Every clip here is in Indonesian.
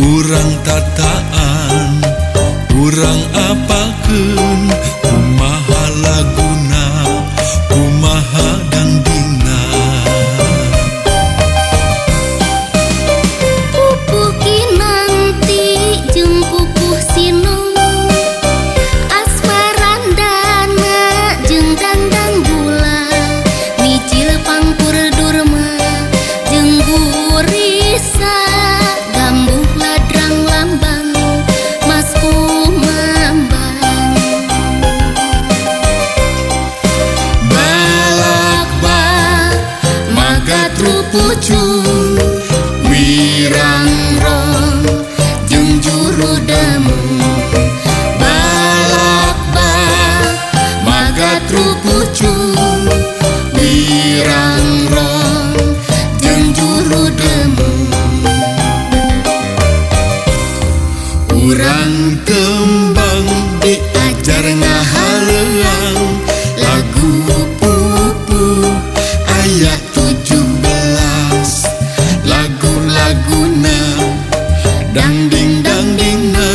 Urang tataan, urang apalkeun kumaha laguna, kumaha dangdingna. Pupuh Kinanti jeung pupuh Sinong, Asmarandana jeung Dandang Gula, Micil Pangkur Durma jeung Gurisa, Gambuh Ladrang Lambang Mas Kumambang. Balakbak Magatru Pucung, Wirangrong jeung Jurudemu. Balakbak Magatru Pucung, Wirangrong jeung Jurudemu. Urang kembang diajar ngahaleuang lagu pupuh aya 17 lagu-laguna dangding-dangdingna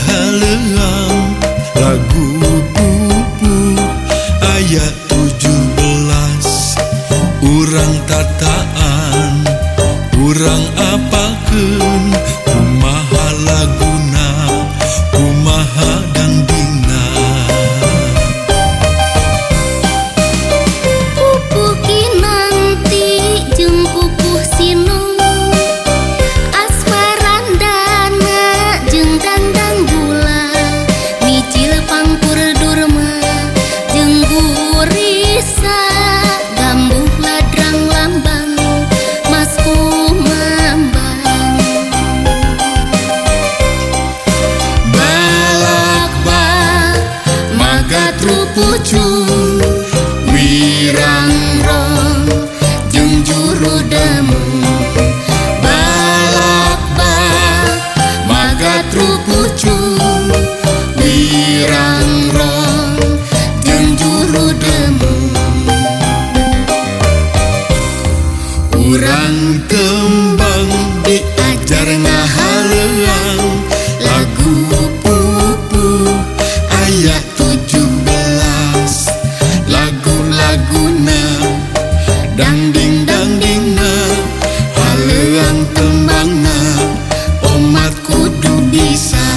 haleang lagu pupu ayat 17 urang tataan urang apalkeun kumaha laguna kumaha dangdingna Pupuh kinanti jeung pupuh sinong asmarandana jeung dandang gula micil pangkur durma jeung gurisa gambuh ladrang lambang mas kumambang balak-bak magatru pucung wirangrong jeung juru demu balak-bak magatru pucung wirangrong jeung juru demu urang kembang diajar ngahaleang lagu pupu ayat 17 lagu-laguna dangding-dangdingna haleang tembangna umat kudu bisa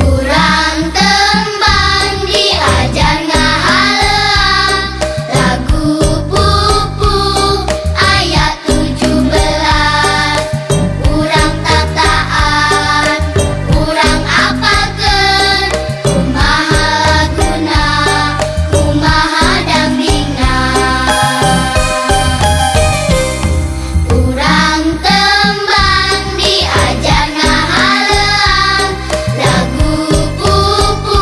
urang tembang diajar ngahaleang lagu pupu ayat 17 urang tataan urang apalkeun kumaha laguna kumaha dangdingna urang tembang diajar ngahaleang lagu pupu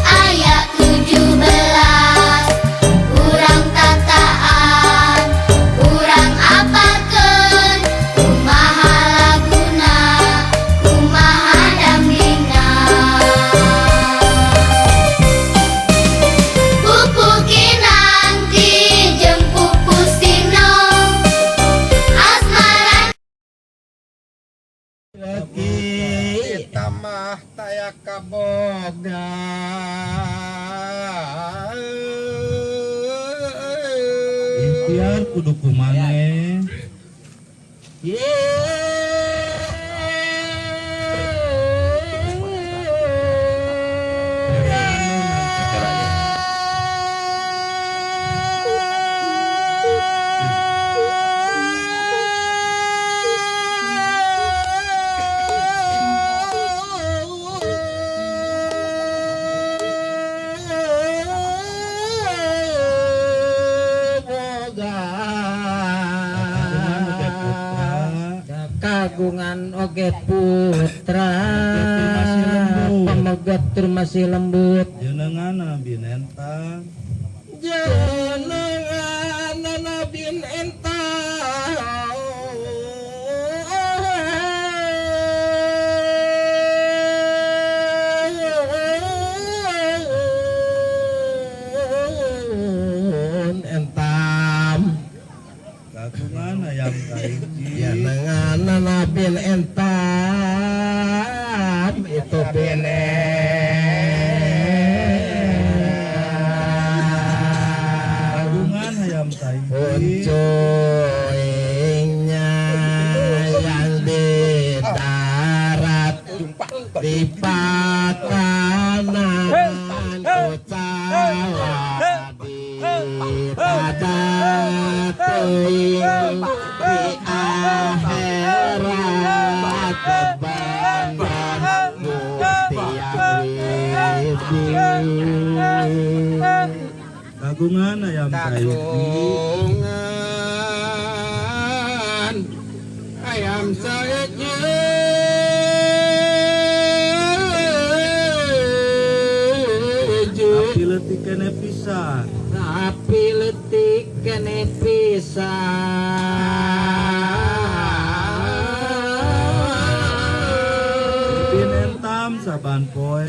ayat 17 urang tataan urang apalkeun kumaha laguna kumaha dangdingna pupuh kinanti jeung pupuh sinong asmaran Kita mah taya kaboga Ikhtiar kudu kumaneh kagungan oge putra pamegat tur masih lembut jenengan binentang jenengan bin entah entam kagungan ayam kaiji jenengan bin entam itu kagungan ayam kaiji Puncuingnya yang di darat di pakanan kucawa di padat teuing di akhirat kebangan Gusti Abdi kagungan ayam kaiji kagungan ayam saiki letik kene pisan. Tapi letik kene pisan. Bin entam saban poe.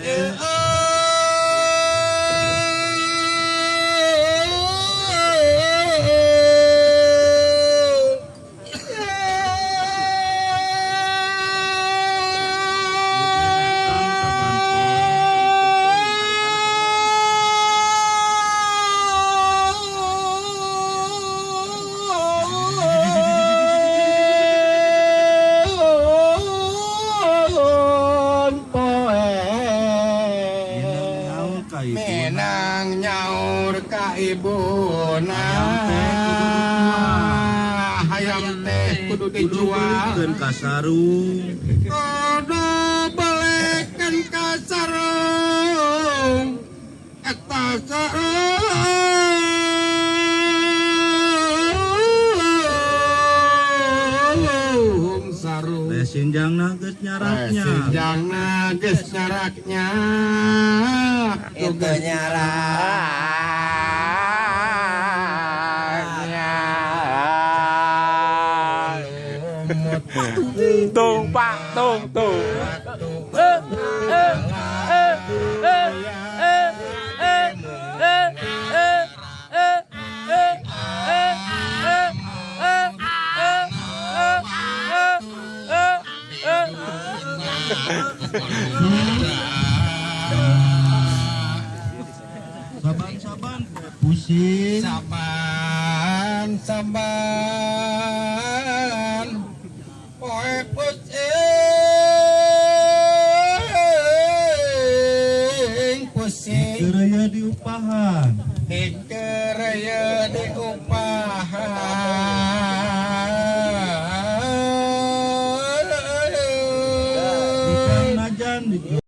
Menang nyaur ka ibuna. Hayam teh kudu dijual. Kudu ka sarung. Kudu balekan ka sarung. Eta sarung. Lesinjangna geus nyaraknya. Sinjangna geus nyaraknya. Itu nyaraknya. Tung pak tung tung. Saban-saban pusing. Saban poe pusing Geraya diupahan. Dikeraya diupahan.